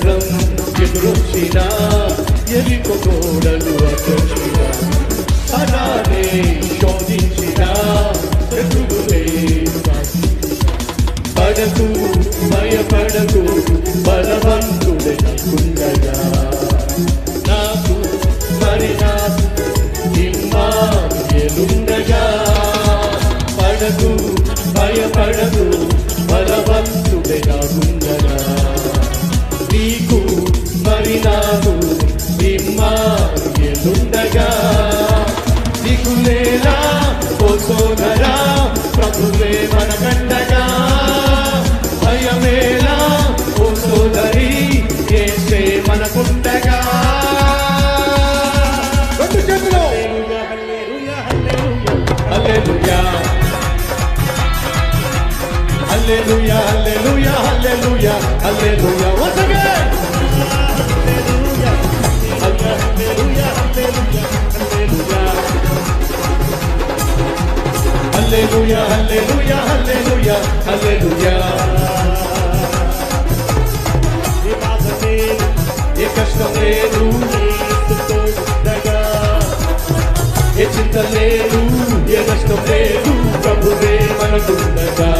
ఖడ్గం ఎదురొచ్చిన ఎరికో గోడలు అడ్డొచ్చిన అలానే శోధించిన శత్రువులే పడకు భయపడకు బలవంతుడే నాకుండగా నాకు మరి నాకు ఇమ్మానుయేలుండగా పడకు భయపడకు బలవంతుడే నాకుండగా నీకు మరి నాకు ఇమ్మానుయేలుండగా దిగులేలా ఓ సోదరా ప్రభువే మనకండగా భయమేలా ఓ సోదరి యేసే మనకుండగా రెండు చేతులు హల్లెలూయా హల్లెలూయా హల్లెలూయా హల్లెలూయా హల్లెలూయా once again హల్లెలూయా హల్లెలూయా హల్లెలూయా హల్లెలూయా హల్లెలూయా హల్లెలూయా ఏ కష్టం లేదు ఏ చింత లేదు ఏ నష్టం లేదు ప్రభువే మనకుండగా